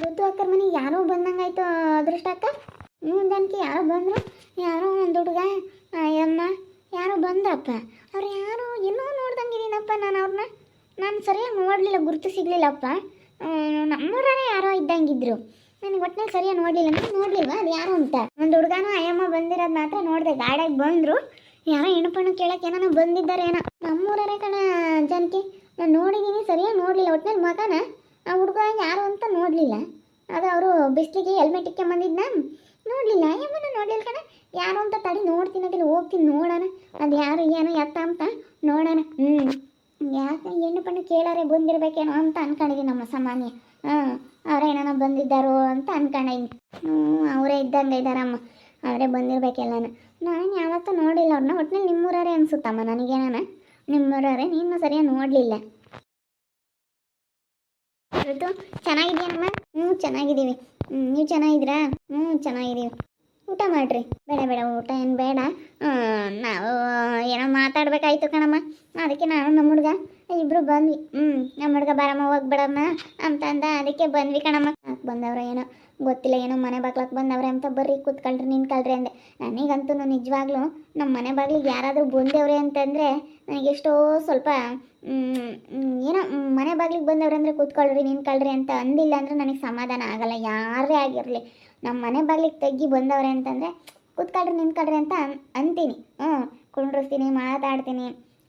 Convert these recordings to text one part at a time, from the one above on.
ಋತು ಅಕ್ಕರ ಮನೆಗೆ ಯಾರೋ ಬಂದಂಗಾಯ್ತು ಅದೃಷ್ಟ ಅಕ್ಕ. ಹ್ಞೂ ಜಾನಕಿ ಯಾರೋ ಬಂದರು, ಯಾರೋ ಒಂದು ಹುಡುಗ ಅಮ್ಮ ಯಾರೋ ಬಂದ್ರಪ್ಪ. ಅವ್ರು ಯಾರೋ ಏನೋ ನೋಡ್ದಂಗಿದ್ದೀನಪ್ಪ ನಾನು ಅವ್ರನ್ನ. ನಾನು ಸರಿಯಾಗಿ ನೋಡಲಿಲ್ಲ, ಗುರುತು ಸಿಗಲಿಲ್ಲಪ್ಪ. ನಮ್ಮೂರೇ ಯಾರೋ ಇದ್ದಂಗಿದ್ರು, ನನಗೆ ಒಟ್ಟಿನಲ್ಲಿ ಸರಿಯಾಗಿ ನೋಡಲಿಲ್ಲ. ನೀವು ನೋಡಲಿಲ್ವಾ ಅದು ಯಾರು ಅಂತ? ಒಂದು ಹುಡುಗನೂ ಅಯ್ಯಮ್ಮ ಬಂದಿರೋದು ಮಾತ್ರ ನೋಡಿದೆ. ಗಾಡಿಯಾಗಿ ಬಂದರು, ಯಾರೋ ಹೆಣ್ಣು ಕೇಳೋಕೆ ಏನೋ ಬಂದಿದ್ದಾರೆ ಏನೋ. ನಮ್ಮೂರೇ ಕಣ ಜಾನಕಿ, ನಾನು ನೋಡಿದ್ದೀನಿ, ಸರಿಯಾಗಿ ನೋಡಲಿಲ್ಲ. ಒಟ್ಟಿನಲ್ಲಿ ಮಗನ ಆ ಹುಡುಗ ಯಾರು ಅಂತ ನೋಡಲಿಲ್ಲ. ಅದು ಅವರು ಬಿಸ್ಲಿಗೆ ಹೆಲ್ಮೆಟ್ ಇಕ್ಕೊಂಬಂದಿದ್ನ, ನೋಡಲಿಲ್ಲ. ಅಯ್ಯಮ್ಮನ ನೋಡಲಿಲ್ಲ ಕಣ. ಯಾರು ಅಂತ ತಡಿ ನೋಡ್ತೀನಿ, ಅದಿಲ್ಲ ಹೋಗ್ತೀನಿ ನೋಡೋಣ, ಅದು ಯಾರು ಏನೋ ಎತ್ತ ಅಂತ ನೋಡೋಣ. ಯಾಕೆ ಹೆಣ್ಣು ಕೇಳಾರೆ ಬಂದಿರಬೇಕೇನೋ ಅಂತ ಅನ್ಕೊಂಡಿದ್ದೀನಿ ನಮ್ಮ ಸಾಮಾನ್ಯ. ಅವರೇನೋ ಬಂದಿದ್ದಾರೋ ಅಂತ ಅನ್ಕೊಂಡಿದ್ದೀನಿ. ಅವರೇ ಇದ್ದಂಗೆ ಇದ್ದಾರಮ್ಮ, ಅವರೇ ಬಂದಿರಬೇಕೆಲ್ಲನ. ನಾನು ಯಾವತ್ತೂ ನೋಡಿಲ್ಲ ಅವ್ರನ್ನ. ಒಟ್ಟಿನಲ್ಲಿ ನಿಮ್ಮೂರೇ ಅನಿಸುತ್ತಮ್ಮ ನನಗೇನ, ನಿಮ್ಮೂರೇ. ನೀನು ಸರಿಯಾಗಿ ನೋಡಲಿಲ್ಲ. ಋತು ಚೆನ್ನಾಗಿದೆಯಮ್ಮ? ಚೆನ್ನಾಗಿದ್ದೀವಿ. ನೀವು ಚೆನ್ನಾಗಿದ್ದೀರಾ? ಚೆನ್ನಾಗಿದ್ದೀವಿ. ಊಟ ಮಾಡಿರಿ. ಬೇಡ ಊಟ ಏನು ಬೇಡ. ನಾವು ಏನೋ ಮಾತಾಡ್ಬೇಕಾಯ್ತು ಕಣಮ್ಮ, ಅದಕ್ಕೆ ನಾನು ನಮ್ಮ ಹುಡುಗ ಇಬ್ಬರು ಬಂದ್ವಿ. ನಮ್ಮ ಹುಡುಗ ಬಾರಮ್ಮ ಹೋಗ್ಬೇಡಮ್ಮ ಅಂತಂದ, ಅದಕ್ಕೆ ಬಂದ್ವಿ ಕಣಮ್ಮ. ಬಂದವ್ರ ಏನೋ ಗೊತ್ತಿಲ್ಲ, ಏನೋ ಮನೆ ಬಾಗ್ಲಕ್ಕೆ ಬಂದವ್ರೆ ಅಂತ. ಬರ್ರಿ ಕೂತ್ಕೊಳ್ರಿ ನಿಂತ್ಕೊಳ್ರಿ ಅಂದೆ. ನನಗಂತೂ ನಿಜವಾಗ್ಲೂ ನಮ್ಮ ಮನೆ ಬಾಗ್ಲಿಗೆ ಯಾರಾದರೂ ಬಂದವ್ರೆ ಅಂತಂದರೆ ನನಗೆಷ್ಟೋ ಸ್ವಲ್ಪ ಏನೋ ಮನೆ ಬಾಗ್ಲಿಗೆ ಬಂದವ್ರೆ ಅಂದರೆ ಕೂತ್ಕೊಳ್ರಿ ನಿಂತ್ಕೊಳ್ರಿ ಅಂತ ಅಂದಿಲ್ಲ ಅಂದರೆ ನನಗೆ ಸಮಾಧಾನ ಆಗಲ್ಲ, ಯಾರೇ ಆಗಿರಲಿ. ನಮ್ಮ ಮನೆ ಬಾಗ್ಲಿಗೆ ತಗ್ಗಿ ಬಂದವ್ರೆ ಅಂತಂದರೆ ಕೂತ್ಕೊಳ್ರಿ ನಿಂತ್ಕೊಳ್ರಿ ಅಂತ ಅಂತೀನಿ. ಕುಂಡ್ರಿಸ್ತೀನಿ, ಮಾತಾಡ್ತೀನಿ.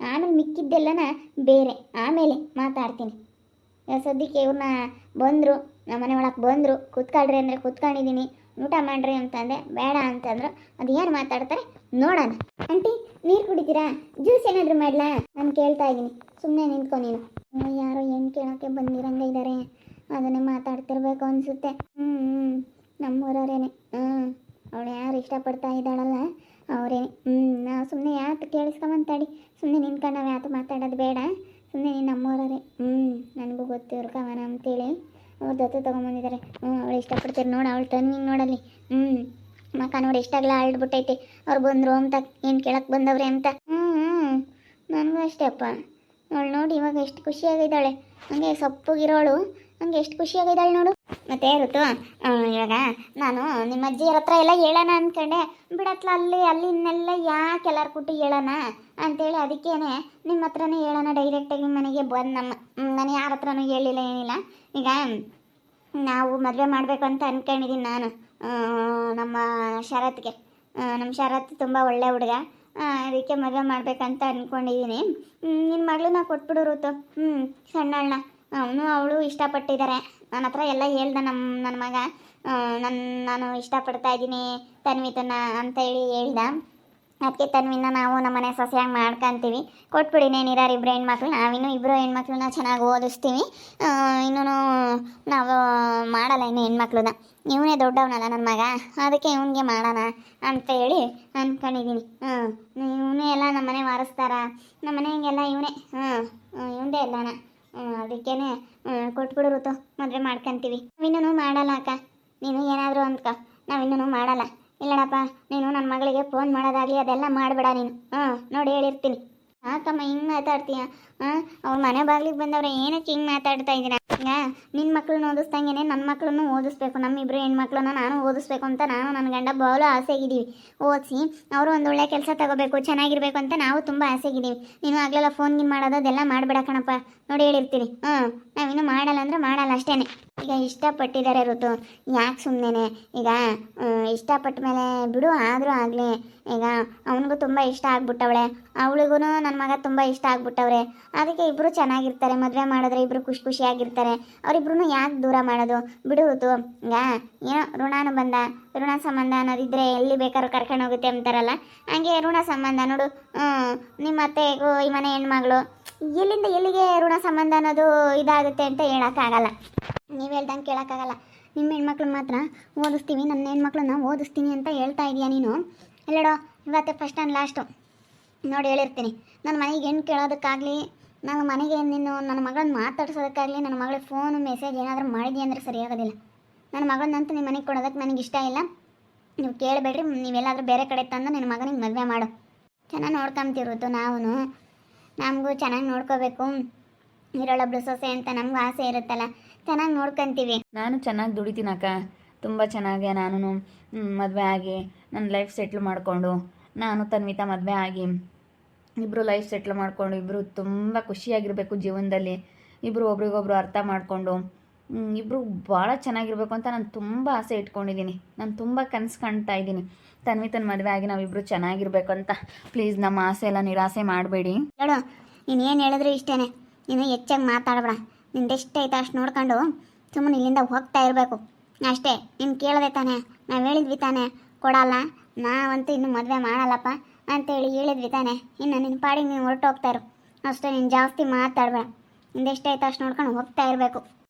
ಆಮೇಲೆ ಮಿಕ್ಕಿದ್ದೆಲ್ಲನ ಬೇರೆ ಆಮೇಲೆ ಮಾತಾಡ್ತೀನಿ. ಸದ್ಯಕ್ಕೆ ಇವ್ರನ್ನ ಬಂದರು, ನಮ್ಮ ಮನೆ ಒಳಗೆ ಬಂದರು. ಕೂತ್ಕೊಳ್ರಿ ಅಂದರೆ ಕೂತ್ಕೊಂಡಿದ್ದೀನಿ. ಊಟ ಮಾಡ್ರಿ ಅಂತಂದೆ, ಬೇಡ ಅಂತಂದ್ರು. ಅದು ಏನು ಮಾತಾಡ್ತಾರೆ ನೋಡೋಣ. ಆಂಟಿ ನೀರು ಕುಡಿತೀರಾ? ಜ್ಯೂಸ್ ಏನಾದರೂ ಮಾಡಲಾ? ನಾನು ಕೇಳ್ತಾ ಇದ್ದೀನಿ, ಸುಮ್ಮನೆ ನಿಂತ್ಕೊ ನೀನು. ಯಾರೋ ಏನು ಕೇಳೋಕ್ಕೆ ಬಂದಿರಂಗೆ ಇದ್ದಾರೆ, ಅದನ್ನೇ ಮಾತಾಡ್ತಿರ್ಬೇಕು ಅನಿಸುತ್ತೆ. ನಮ್ಮೂರವರೇನೆ. ಅವಳು ಯಾರು ಇಷ್ಟಪಡ್ತಾ ಇದ್ದಾಳಲ್ಲ ಅವರೇನೆ. ನಾವು ಸುಮ್ಮನೆ ಯಾಕೆ ಕೇಳಿಸ್ಕೊಂಬಂತಾಡಿ, ಸುಮ್ಮನೆ ನಿಂತ್ಕೊಂಡು ನಾವು ಯಾಕೆ ಮಾತಾಡೋದು ಬೇಡ. ಸುಮ್ಮನೆ ನೀನು ನಮ್ಮೂರವರೇ. ನನಗೂ ಗೊತ್ತು ಇವ್ರು ಕವನ ಅಂತೇಳಿ ಅವ್ರು ದತ್ತು ತೊಗೊಂಬಂದಿದ್ದಾರೆ. ಅವಳು ಇಷ್ಟಪಡ್ತೀರಿ ನೋಡು, ಅವಳು ಟರ್ನಿಂಗ್ ನೋಡಲ್ಲಿ. ಮಕ್ಕ ನೋಡಿ ಎಷ್ಟಾಗಲ್ಲ ಆಳ್ಬಿಟ್ಟೈತೆ. ಅವ್ರು ಬಂದರು ಅಂತ, ಏನು ಕೇಳಕ್ಕೆ ಬಂದವ್ರೆ ಅಂತ. ನನಗೂ ಅಷ್ಟೇ ಅಪ್ಪ. ಅವಳು ನೋಡಿ ಇವಾಗ ಎಷ್ಟು ಖುಷಿಯಾಗಿದ್ದಾಳೆ, ಹಂಗೆ ಸಪ್ಪಗಿರೋಳು ಹಂಗೆ ಎಷ್ಟು ಖುಷಿಯಾಗಿದ್ದಾಳೆ ನೋಡು. ಮತ್ತೆ ಋತು, ಇವಾಗ ನಾನು ನಿಮ್ಮ ಅಜ್ಜಿಯರ ಹತ್ರ ಎಲ್ಲ ಹೇಳೋಣ ಅಂದ್ಕೊಂಡೆ. ಬಿಡತ್ಲ ಅಲ್ಲಿ ಇನ್ನೆಲ್ಲ ಯಾಕೆ ಎಲ್ಲರೂ ಕೊಟ್ಟು ಹೇಳೋಣ ಅಂತೇಳಿ ಅದಕ್ಕೇನೆ ನಿಮ್ಮ ಹತ್ರನೇ ಹೇಳೋಣ ಡೈರೆಕ್ಟಾಗಿ ಮನೆಗೆ ಬಂದು. ನಾನು ಯಾರ ಹತ್ರನೂ ಹೇಳಿಲ್ಲ, ಏನಿಲ್ಲ. ಈಗ ನಾವು ಮದುವೆ ಮಾಡಬೇಕು ಅಂತ ಅಂದ್ಕೊಂಡಿದ್ದೀನಿ ನಾನು ನಮ್ಮ ಶರತ್ಗೆ. ನಮ್ಮ ಶರತ್ ತುಂಬ ಒಳ್ಳೆ ಹುಡುಗ, ಅದಕ್ಕೆ ಮದುವೆ ಮಾಡಬೇಕಂತ ಅಂದ್ಕೊಂಡಿದ್ದೀನಿ. ನಿನ್ನ ಮಗಳನ್ನ ಕೊಟ್ಬಿಡು ಋತು. ಸಣ್ಣಳನ್ನ ಅವಳು ಇಷ್ಟಪಟ್ಟಿದ್ದಾರೆ. ನನ್ನ ಹತ್ರ ಎಲ್ಲ ಹೇಳ್ದೆ ನನ್ನ ಮಗ, ನಾನು ಇಷ್ಟಪಡ್ತಾ ಇದ್ದೀನಿ ತನ್ವಿತನ ಅಂತ ಹೇಳ್ದ. ಅದಕ್ಕೆ ತನ್ವಿನ ನಾವು ನಮ್ಮ ಮನೆ ಸೊಸೆಯಾಗಿ ಮಾಡ್ಕೊತೀವಿ. ಕೊಟ್ಬಿಡಿ ನೇನಿರಾರು ಇಬ್ಬರು ಹೆಣ್ಮಕ್ಳು, ನಾವಿನ್ನೂ ಇಬ್ಬರು ಹೆಣ್ಮಕ್ಳನ್ನ ಚೆನ್ನಾಗಿ ಓದಿಸ್ತೀವಿ. ಇನ್ನೂ ನಾವು ಮಾಡಲ್ಲ ಇನ್ನು ಹೆಣ್ಮಕ್ಳನ್ನ. ಇವನೇ ದೊಡ್ಡವನಲ್ಲ ನನ್ನ ಮಗ, ಅದಕ್ಕೆ ಇವನಿಗೆ ಮಾಡೋಣ ಅಂತೇಳಿ ಅಂದ್ಕೊಂಡಿದ್ದೀನಿ. ಇವನೇ ಎಲ್ಲ ನಮ್ಮ ಮನೆ ವಾರಿಸ್ತಾರ, ನಮ್ಮ ಮನೆಗೆಲ್ಲ ಇವನೇ ಇವಂದೇ ಎಲ್ಲನ. ಅದಕ್ಕೇ ಕೊಟ್ಬಿಡು ಋತು, ಮದುವೆ ಮಾಡ್ಕೊತೀವಿ. ನಾವಿನ್ನೂ ಮಾಡಲ್ಲ ಅಕ್ಕ, ನೀನು ಏನಾದರೂ ಅಂದ್ಕೊ, ನಾವಿನ್ನೂ ಮಾಡಲ್ಲ. ಇಲ್ಲಡಪ್ಪ, ನೀನು ನನ್ನ ಮಗಳಿಗೆ ಫೋನ್ ಮಾಡೋದಾಗಲಿ ಅದೆಲ್ಲ ಮಾಡಬೇಡ ನೀನು. ನೋಡಿ ಹೇಳಿರ್ತೀನಿ. ಯಾಕಮ್ಮ ಹಿಂಗೆ ಮಾತಾಡ್ತೀಯ? ಅವ್ರ ಮನೆ ಬಾಗ್ಲಿಗೆ ಬಂದವ್ರೆ, ಏನಕ್ಕೆ ಹಿಂಗೆ ಮಾತಾಡ್ತಾ ಇದ್ದೀರಾ? ಈಗ ನಿನ್ನ ಮಕ್ಳನ್ನ ಓದಿಸ್ದಂಗೆ ನನ್ನ ಮಕ್ಕಳನ್ನು ಓದಿಸ್ಬೇಕು, ನಮ್ಮಿಬ್ಬರು ಹೆಣ್ಮಕ್ಳನ್ನ ನಾನು ಓದಿಸ್ಬೇಕು ಅಂತ ನಾನು ನನ್ನ ಗಂಡ ಭಾಳ ಆಸೆಗಿದ್ದೀವಿ. ಓದಿಸಿ ಅವರು ಒಂದು ಒಳ್ಳೆ ಕೆಲಸ ತಗೋಬೇಕು, ಚೆನ್ನಾಗಿರ್ಬೇಕು ಅಂತ ನಾವು ತುಂಬ ಆಸೆಗಿದ್ದೀವಿ. ನೀನು ಆಗಲೆಲ್ಲ ಫೋನ್ಗಿನ್ ಮಾಡೋದು ಅದೆಲ್ಲ ಮಾಡಬೇಡ ಕಣಪ್ಪ, ನೋಡಿ ಹೇಳಿರ್ತೀನಿ. ನಾವಿನ್ನೂ ಮಾಡಲ್ಲ ಅಂದರೆ ಮಾಡಲ್ಲ ಅಷ್ಟೇ. ಈಗ ಇಷ್ಟಪಟ್ಟಿದ್ದಾರೆ ಋತು, ಯಾಕೆ ಸುಮ್ಮನೆ? ಈಗ ಇಷ್ಟಪಟ್ಟ ಮೇಲೆ ಬಿಡು, ಆದರೂ ಆಗಲಿ. ಈಗ ಅವನಿಗೂ ತುಂಬ ಇಷ್ಟ ಆಗ್ಬಿಟ್ಟವಳೆ, ಅವಳಿಗೂ ನನ್ನ ಮಗ ತುಂಬ ಇಷ್ಟ ಆಗ್ಬಿಟ್ಟವ್ರೆ. ಅದಕ್ಕೆ ಇಬ್ಬರು ಚೆನ್ನಾಗಿರ್ತಾರೆ, ಮದುವೆ ಮಾಡಿದ್ರೆ ಇಬ್ಬರು ಖುಷಿಯಾಗಿರ್ತಾರೆ. ಅವರಿಬ್ರು ಯಾಕೆ ದೂರ ಮಾಡೋದು? ಬಿಡು ಋತು. ಈಗ ಏನೋ ಋಣ ಸಂಬಂಧ ಅನ್ನೋದಿದ್ರೆ ಎಲ್ಲಿ ಬೇಕಾದ್ರೂ ಕರ್ಕೊಂಡು ಹೋಗುತ್ತೆ ಅಂತಾರಲ್ಲ, ಹಂಗೆ ಋಣ ಸಂಬಂಧ ನೋಡು. ನಿಮ್ಮ ಅತ್ತೆಗೂ ಈ ಮನೆ ಹೆಣ್ಮಗಳು ಎಲ್ಲಿಂದ ಎಲ್ಲಿಗೆ ಋಣ ಸಂಬಂಧ ಅನ್ನೋದು ಇದಾಗುತ್ತೆ ಅಂತ ಹೇಳೋಕ್ಕಾಗಲ್ಲ. ನೀವು ಹೇಳ್ದಂಗೆ ಕೇಳೋಕ್ಕಾಗಲ್ಲ. ನಿಮ್ಮ ಹೆಣ್ಮಕ್ಳು ಮಾತ್ರ ಓದಿಸ್ತೀವಿ, ನನ್ನ ಹೆಣ್ಮಕ್ಳನ್ನ ಓದಿಸ್ತೀನಿ ಅಂತ ಹೇಳ್ತಾ ಇದೀಯ ನೀನು. ಎಲ್ಲಡೋ ಇವತ್ತೇ ಫಸ್ಟ್ ಆ್ಯಂಡ್ ಲಾಸ್ಟು ನೋಡಿ ಹೇಳಿರ್ತೀನಿ. ನನ್ನ ಮನೆಗೆ ಹೆಣ್ಣು ಕೇಳೋದಕ್ಕಾಗಲಿ, ನನ್ನ ಮನೆಗೆ ನನ್ನ ಮಗಳನ್ನ ಮಾತಾಡ್ಸೋದಕ್ಕಾಗಲಿ, ನನ್ನ ಮಗಳಿಗೆ ಫೋನು ಮೆಸೇಜ್ ಏನಾದರೂ ಮಾಡಿದ್ವಿ ಅಂದರೆ ಸರಿಯಾಗೋದಿಲ್ಲ. ನನ್ನ ಮಗಳನ್ನಂತೂ ನಿಮ್ಮ ಮನೆಗೆ ಕೊಡೋದಕ್ಕೆ ನನಗೆ ಇಷ್ಟ ಇಲ್ಲ. ನೀವು ಕೇಳಬೇಡ್ರಿ, ನೀವೆಲ್ಲಾದರೂ ಬೇರೆ ಕಡೆ ತಂದು ನಿನ್ನ ಮಗನಿಗೆ ಮದುವೆ ಮಾಡು. ಚೆನ್ನಾಗಿ ನೋಡ್ಕೊಂತಿರೋದು. ನಮಗೂ ಚೆನ್ನಾಗಿ ನೋಡ್ಕೋಬೇಕು, ಇರೋಳೊಬ್ಳು ಸೊಸೆ ಅಂತ ನಮಗೂ ಆಸೆ ಇರುತ್ತಲ್ಲ. ಚೆನ್ನಾಗಿ ನೋಡ್ಕೊಂತೀವಿ. ನಾನು ಚೆನ್ನಾಗಿ ದುಡಿತೀನಕ್ಕ, ತುಂಬ ಚೆನ್ನಾಗೆ ನಾನು ಮದುವೆ ಆಗಿ ನನ್ನ ಲೈಫ್ ಸೆಟ್ಲ್ ಮಾಡಿಕೊಂಡು, ನಾನು ತನ್ವಿತಾ ಮದುವೆ ಆಗಿ ಇಬ್ಬರು ಲೈಫ್ ಸೆಟ್ಲ್ ಮಾಡಿಕೊಂಡು ಇಬ್ಬರು ತುಂಬ ಖುಷಿಯಾಗಿರಬೇಕು ಜೀವನದಲ್ಲಿ. ಇಬ್ಬರು ಒಬ್ರಿಗೊಬ್ರು ಅರ್ಥ ಮಾಡಿಕೊಂಡು ಇಬ್ಬರು ಭಾಳ ಚೆನ್ನಾಗಿರ್ಬೇಕು ಅಂತ ನಾನು ತುಂಬ ಆಸೆ ಇಟ್ಕೊಂಡಿದ್ದೀನಿ. ನಾನು ತುಂಬ ಕನಸು ಕಾಣ್ತಾ ಇದ್ದೀನಿ ತನ್ವಿತನ ಮದುವೆ ಆಗಿ ನಾವಿಬ್ಬರು ಚೆನ್ನಾಗಿರ್ಬೇಕು ಅಂತ. ಪ್ಲೀಸ್ ನಮ್ಮ ಆಸೆ ಎಲ್ಲ ನಿರಾಸೆ ಮಾಡಬೇಡಿ. ಹೇಳು, ನೀನು ಏನು ಹೇಳಿದ್ರು ಇಷ್ಟೇ, ನೀನು ಹೆಚ್ಚಾಗಿ ಮಾತಾಡಬೇಡ. ನಿಂದೆಷ್ಟೈತೆ ಅಷ್ಟು ನೋಡ್ಕೊಂಡು ಸುಮ್ಮನೆ ಇಲ್ಲಿಂದ ಹೋಗ್ತಾ ಇರಬೇಕು ಅಷ್ಟೇ. ನೀನು ಕೇಳದೆ ತಾನೆ, ನಾವು ಹೇಳಿದ್ವಿ ತಾನೆ ಕೊಡಲ್ಲ, ನಾವಂತೂ ಇನ್ನು ಮದುವೆ ಮಾಡಲ್ಲಪ್ಪ ಅಂತೇಳಿ ಹೇಳಿದ್ವಿ ತಾನೆ. ಇನ್ನು ನಿನ್ನ ಪಾಡಿಗೆ ನೀನು ಹೊರಟೋಗ್ತಾ ಇರು ಅಷ್ಟೇ. ನೀನು ಜಾಸ್ತಿ ಮಾತಾಡಬೇಡ. ನಿಂದೆಷ್ಟೈತೆ ಅಷ್ಟು ನೋಡ್ಕೊಂಡು ಹೋಗ್ತಾ ಇರಬೇಕು.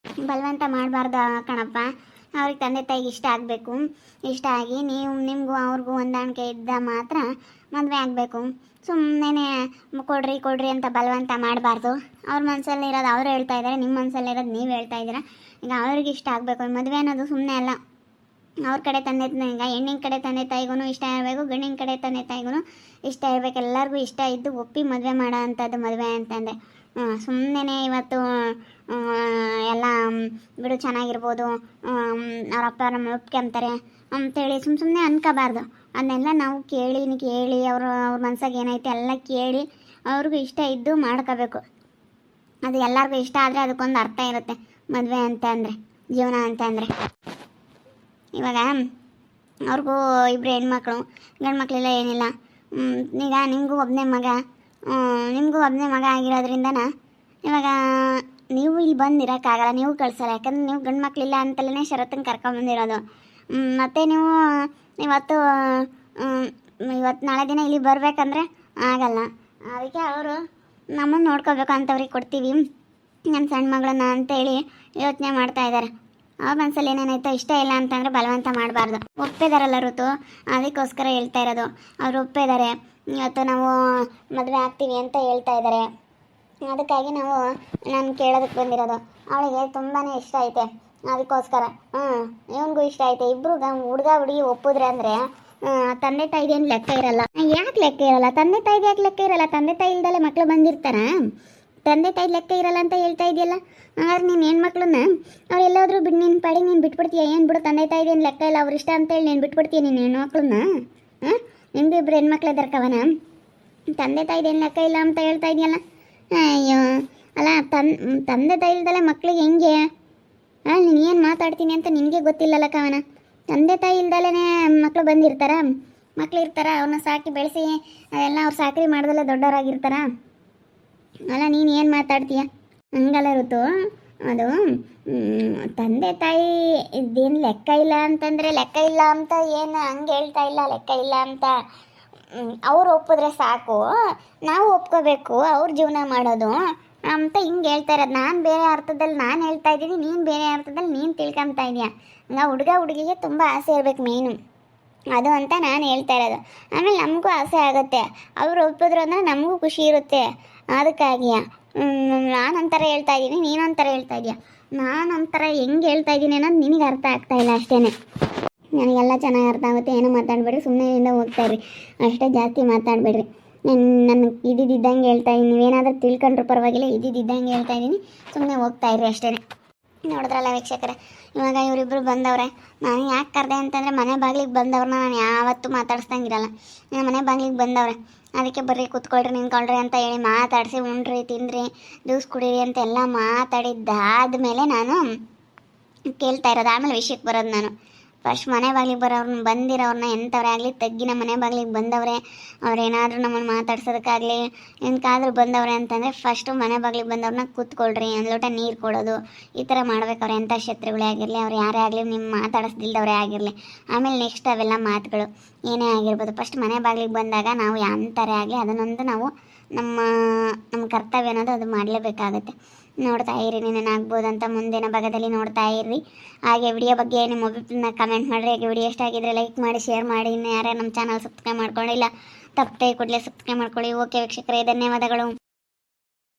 ಬಲವಂತ ಮಾಡಬಾರ್ದು ಕಣಪ್ಪ. ಅವ್ರಿಗೆ ತಂದೆ ತಾಯಿಗೆ ಇಷ್ಟ ಆಗಬೇಕು. ಇಷ್ಟ ಆಗಿ ನಿಮಗೂ ಅವ್ರಿಗೂ ಹೊಂದಾಣಿಕೆ ಇದ್ದ ಮಾತ್ರ ಮದುವೆ ಆಗಬೇಕು. ಸುಮ್ಮನೆ ಕೊಡ್ರಿ ಕೊಡ್ರಿ ಅಂತ ಬಲವಂತ ಮಾಡಬಾರ್ದು. ಅವ್ರ ಮನಸ್ಸಲ್ಲಿರೋದು ಅವ್ರು ಹೇಳ್ತಾ ಇದ್ದಾರೆ, ನಿಮ್ಮ ಮನಸ್ಸಲ್ಲಿರೋದು ನೀವು ಹೇಳ್ತಾ ಇದ್ದೀರಾ. ಈಗ ಅವ್ರಿಗೆ ಇಷ್ಟ ಆಗಬೇಕು. ಮದುವೆ ಅನ್ನೋದು ಸುಮ್ಮನೆ ಅಲ್ಲ. ಅವ್ರ ಕಡೆ ತಂದೆ ಈಗ ಹೆಣ್ಣಿನ ಕಡೆ ತಂದೆ ತಾಯಿಗೂ ಇಷ್ಟ ಇರಬೇಕು, ಗಂಡಿನ ಕಡೆ ತಂದೆ ತಾಯಿಗೂ ಇಷ್ಟ ಇರಬೇಕು. ಎಲ್ಲರಿಗೂ ಇಷ್ಟ ಇದ್ದು ಒಪ್ಪಿ ಮದುವೆ ಮಾಡೋ ಅಂಥದ್ದು ಮದುವೆ ಅಂತಂದರೆ. ಸುಮ್ಮನೆ ಇವತ್ತು ಎಲ್ಲ ಬಿಡು ಚೆನ್ನಾಗಿರ್ಬೋದು, ಅವ್ರ ಅಪ್ಪ ನಮ್ಮ ಒಪ್ಕೊಂತಾರೆ ಅಂತೇಳಿ ಸುಮ್ಮನೆ ಅನ್ಕೋಬಾರ್ದು. ಅದನ್ನೆಲ್ಲ ನಾವು ಕೇಳಿ ಅವ್ರ ಮನ್ಸಾಗ ಏನೈತೆ ಎಲ್ಲ ಕೇಳಿ ಅವ್ರಿಗೂ ಇಷ್ಟ ಇದ್ದು ಮಾಡ್ಕೋಬೇಕು. ಅದು ಎಲ್ಲರಿಗೂ ಇಷ್ಟ ಆದರೆ ಅದಕ್ಕೊಂದು ಅರ್ಥ ಇರುತ್ತೆ ಮದುವೆ ಅಂತ ಅಂದರೆ, ಜೀವನ ಅಂತ ಅಂದರೆ. ಇವಾಗ ಅವ್ರಿಗೂ ಇಬ್ಬರು ಹೆಣ್ಮಕ್ಳು, ಗಂಡು ಮಕ್ಕಳೆಲ್ಲ ಏನಿಲ್ಲ. ಈಗ ನಿಮಗೂ ಒಬ್ಬನೇ ಮಗ ಆಗಿರೋದ್ರಿಂದನ ಇವಾಗ ನೀವು ಇಲ್ಲಿ ಬಂದಿರೋಕ್ಕಾಗಲ್ಲ, ನೀವು ಕಳ್ಸಲ್ಲ. ಯಾಕಂದ್ರೆ ನೀವು ಗಂಡು ಮಕ್ಕಳಿಲ್ಲ ಅಂತಲೇ ಷರತ್ತನ್ನು ಕರ್ಕೊಂಬಂದಿರೋದು. ಮತ್ತು ನೀವು ಇವತ್ತು ನಾಳೆ ದಿನ ಇಲ್ಲಿ ಬರಬೇಕಂದ್ರೆ ಆಗಲ್ಲ. ಅದಕ್ಕೆ ಅವರು ನಮ್ಮನ್ನು ನೋಡ್ಕೋಬೇಕು ಅಂತವ್ರಿಗೆ ಕೊಡ್ತೀವಿ ನಮ್ಮ ಸಣ್ಣ ಮಗಳನ್ನ ಅಂತೇಳಿ ಯೋಚನೆ ಮಾಡ್ತಾ ಇದ್ದಾರೆ. ಅವ್ರ ಮನಸ್ಸಲ್ಲಿ ಏನೇನೈತೋ ಇಷ್ಟ ಇಲ್ಲ ಅಂತಂದರೆ ಬಲವಂತ ಮಾಡಬಾರ್ದು. ಒಪ್ಪಿದಾರಲ್ಲ ಋತು, ಅದಕ್ಕೋಸ್ಕರ ಹೇಳ್ತಾ ಇರೋದು. ಅವ್ರು ಒಪ್ಪಿದ್ದಾರೆ, ಇವತ್ತು ನಾವು ಮದುವೆ ಆಗ್ತೀವಿ ಅಂತ ಹೇಳ್ತಾ ಇದ್ದಾರೆ. ಅದಕ್ಕಾಗಿ ನಾನು ಕೇಳೋದಕ್ಕೆ ಬಂದಿರೋದು. ಅವಳಿಗೆ ತುಂಬಾ ಇಷ್ಟ ಐತೆ, ಅದಕ್ಕೋಸ್ಕರ ಇವನಿಗೂ ಇಷ್ಟ ಐತೆ. ಇಬ್ಬರು ಹುಡುಗ ಹುಡುಗಿ ಒಪ್ಪಿದ್ರೆ ಅಂದರೆ ತಂದೆ ತಾಯಿದೇನು ಲೆಕ್ಕ ಇರಲ್ಲ. ಯಾಕೆ ಲೆಕ್ಕ ಇರಲ್ಲ? ತಂದೆ ತಾಯಿದು ಯಾಕೆ ಲೆಕ್ಕ ಇರಲ್ಲ? ತಂದೆ ತಾಯಿ ಇಲ್ದಲೆ ಮಕ್ಕಳು ಬಂದಿರ್ತಾರ? ತಂದೆ ತಾಯಿ ಲೆಕ್ಕ ಇರಲ್ಲ ಅಂತ ಹೇಳ್ತಾ ಇದೆಯಲ್ಲ. ಹಾಗಾದ್ರೆ ನೀನು ಹೆಣ್ಮಕ್ಳನ್ನ ಅವ್ರು ಎಲ್ಲಾದರೂ ಬಿಟ್ಟು ನಿನ್ನ ಪಾಡಿಗೆ ನೀನು ಬಿಟ್ಬಿಡ್ತೀಯ? ಏನು ಬಿಡು, ತಂದೆ ತಾಯಿದೇನು ಲೆಕ್ಕ ಇಲ್ಲ, ಅವ್ರು ಇಷ್ಟ ಅಂತೇಳಿ ನೀನು ಬಿಟ್ಬಿಡ್ತೀಯ ನೀನು ಹೆಣ್ಮಕ್ಳನ್ನ? ನಿಮ್ದು ಇಬ್ಬರು ಹೆಣ್ಮಕ್ಳು ಇದ್ದಾರಕವನ, ತಂದೆ ತಾಯಿದೇನು ಲೆಕ್ಕ ಇಲ್ಲ ಅಂತ ಹೇಳ್ತಾ ಇದೆಯಲ್ಲ. ಅಯ್ಯೋ ಅಲ್ಲ, ತಂದೆ ತಾಯಿ ಇಲ್ದಲೆ ಮಕ್ಳಿಗೆ ಹೆಂಗೆ? ನೀನು ಏನು ಮಾತಾಡ್ತೀನಿ ಅಂತ ನಿನಗೆ ಗೊತ್ತಿಲ್ಲಲ್ಲ ಕವನ. ತಂದೆ ತಾಯಿ ಇಲ್ದಲೇ ಮಕ್ಕಳು ಬಂದಿರ್ತಾರ, ಮಕ್ಳು ಇರ್ತಾರ, ಅವ್ರನ್ನ ಸಾಕಿ ಬೆಳೆಸಿ ಅದೆಲ್ಲ ಅವ್ರು ಸಾಕರಿ ಮಾಡ್ದಲ್ಲೇ ದೊಡ್ಡವರಾಗಿರ್ತಾರ. ಅಲ್ಲ ನೀನು ಏನು ಮಾತಾಡ್ತೀಯ? ಹಂಗಲ್ಲ ಋತು, ಅದು ತಂದೆ ತಾಯಿ ಇದೇನು ಲೆಕ್ಕ ಇಲ್ಲ ಅಂತಂದರೆ ಲೆಕ್ಕ ಇಲ್ಲ ಅಂತ ಏನು ಹಂಗೆ ಹೇಳ್ತಾ ಇಲ್ಲ. ಲೆಕ್ಕ ಇಲ್ಲ ಅಂತ ಅವ್ರು ಒಪ್ಪಿದ್ರೆ ಸಾಕು, ನಾವು ಒಪ್ಕೋಬೇಕು, ಅವ್ರ ಜೀವನ ಮಾಡೋದು ಅಂತ ಹಿಂಗೆ ಹೇಳ್ತಾ ಇರೋದು. ನಾನು ಬೇರೆ ಅರ್ಥದಲ್ಲಿ ನಾನು ಹೇಳ್ತಾ ಇದ್ದೀನಿ, ನೀನು ಬೇರೆ ಅರ್ಥದಲ್ಲಿ ನೀನು ತಿಳ್ಕೊತಾ ಇದೀಯ. ಹಂಗೆ ಹುಡುಗ ಹುಡುಗಿಗೆ ತುಂಬ ಆಸೆ ಇರಬೇಕು ಮೇಯ್ನು, ಅದು ಅಂತ ನಾನು ಹೇಳ್ತಾ ಇರೋದು. ಆಮೇಲೆ ನಮಗೂ ಆಸೆ ಆಗುತ್ತೆ, ಅವ್ರು ಒಪ್ಪಿದ್ರು ಅಂದರೆ ನಮಗೂ ಖುಷಿ ಇರುತ್ತೆ. ಅದಕ್ಕಾಗಿಯ ನಾನೊಂಥರ ಹೇಳ್ತಾ ಇದ್ದೀನಿ, ನೀನೊಂಥರ ಹೇಳ್ತಾ ಇದೀಯ. ನಾನೊಂಥರ ಹೆಂಗೆ ಹೇಳ್ತಾ ಇದ್ದೀನಿ ಅನ್ನೋದು ನಿನಗೆ ಅರ್ಥ ಆಗ್ತಾ ಇಲ್ಲ ಅಷ್ಟೇ. ನನಗೆಲ್ಲ ಚೆನ್ನಾಗಿ ಅರ್ಥ ಆಗುತ್ತೆ. ಏನೋ ಮಾತಾಡಬೇಡ್ರಿ, ಸುಮ್ಮನೆ ಹೋಗ್ತಾಯಿರಿ ಅಷ್ಟೇ, ಜಾಸ್ತಿ ಮಾತಾಡಬೇಡ್ರಿ. ನಾನು ಇದ್ದಿದ್ದಂಗೆ ಹೇಳ್ತಾ ಇದ್ದೀನಿ, ನೀವೇನಾದರೂ ತಿಳ್ಕೊಂಡ್ರೂ ಪರವಾಗಿಲ್ಲ, ಇದ್ದಿದ್ದಂಗೆ ಹೇಳ್ತಾ ಇದ್ದೀನಿ, ಸುಮ್ಮನೆ ಹೋಗ್ತಾಯಿರಿ ಅಷ್ಟೇ. ನೋಡಿದ್ರಲ್ಲ ವೀಕ್ಷಕರೇ, ಇವಾಗ ಇವರಿಬ್ಬರು ಬಂದವ್ರೆ. ನಾನು ಯಾಕೆ ಕರೆದೆ ಅಂತಂದರೆ ಮನೆ ಬಾಗಿಲಿಗೆ ಬಂದವ್ರನ್ನ ನಾನು ಯಾವತ್ತೂ ಮಾತಾಡಿಸ್ದಂಗಿರಲ್ಲ. ಮನೆ ಬಾಗಿಲಿಗೆ ಬಂದವ್ರೆ, ಅದಕ್ಕೆ ಬರ್ರಿ ಕೂತ್ಕೊಳ್ರಿ ನಿಂತ್ಕೊಳ್ರಿ ಅಂತ ಹೇಳಿ ಮಾತಾಡಿಸಿ ಉಣ್ರಿ ತಿಂದ್ರಿ ಜ್ಯೂಸ್ ಕುಡೀರಿ ಅಂತೆಲ್ಲ ಮಾತಾಡಿದ್ದಾದಮೇಲೆ ನಾನು ಕೇಳ್ತಾ ಇರೋದು. ಆಮೇಲೆ ವಿಷಯಕ್ಕೆ ಬರೋದು ನಾನು. ಫಸ್ಟ್ ಮನೆ ಬಾಗಿಲಿಗೆ ಬರೋರ್ನ ಬಂದಿರೋರನ್ನ ಎಂಥವ್ರೇ ಆಗಲಿ ತಗ್ಗಿನ ಮನೆ ಬಾಗಿಲಿಗೆ ಬಂದವ್ರೆ, ಅವ್ರೇನಾದರೂ ನಮ್ಮನ್ನು ಮಾತಾಡ್ಸೋದಕ್ಕಾಗಲಿ ಏನಕ್ಕಾದ್ರೂ ಬಂದವ್ರೆ ಅಂತಂದರೆ ಫಸ್ಟು ಮನೆ ಬಾಗಿಲಿಗೆ ಬಂದವ್ರನ್ನ ಕೂತ್ಕೊಳ್ರಿ, ಒಂದು ಲೋಟ ನೀರು ಕೊಡೋದು, ಈ ಥರ ಮಾಡ್ಬೇಕು. ಅವ್ರು ಎಂಥ ಶತ್ರುಗಳೇ ಆಗಿರಲಿ, ಅವ್ರು ಯಾರೇ ಆಗಲಿ, ನಿಮ್ಮ ಮಾತಾಡಿಸ್ದಿಲ್ದವ್ರೇ ಆಗಿರಲಿ. ಆಮೇಲೆ ನೆಕ್ಸ್ಟ್ ಅವೆಲ್ಲ ಮಾತುಗಳು ಏನೇ ಆಗಿರ್ಬೋದು, ಫಸ್ಟ್ ಮನೆ ಬಾಗಿಲಿಗೆ ಬಂದಾಗ ನಾವು ಯಾಂಥರೇ ಆಗಲಿ ಅದನ್ನೊಂದು ನಾವು ನಮ್ಮ ಕರ್ತವ್ಯ ಅನ್ನೋದು ಅದು ಮಾಡಲೇಬೇಕಾಗತ್ತೆ. ನೋಡ್ತಾ ಇರಿ, ನೀನೇನಾಗ್ಬೋದು ಅಂತ ಮುಂದಿನ ಭಾಗದಲ್ಲಿ ನೋಡ್ತಾ ಇರ್ರಿ. ಹಾಗೆ ವಿಡಿಯೋ ಬಗ್ಗೆ ನಿಮ್ಮ ಒಬ್ಬರನ್ನ ಕಮೆಂಟ್ ಮಾಡಿರಿ. ಹಾಗೆ ವಿಡಿಯೋ ಇಷ್ಟ ಆಗಿದ್ರೆ ಲೈಕ್ ಮಾಡಿ, ಶೇರ್ ಮಾಡಿ. ಇನ್ನು ಯಾರೇ ನಮ್ಮ ಚಾನಲ್ ಸಬ್ಸ್ಕ್ರೈಬ್ ಮಾಡ್ಕೊಂಡಿಲ್ಲ ತಪ್ಪದೆ ಕೂಡಲೇ ಸಬ್ಸ್ಕ್ರೈಬ್ ಮಾಡ್ಕೊಳ್ಳಿ. ಓಕೆ ವೀಕ್ಷಕರೇ, ಧನ್ಯವಾದಗಳು.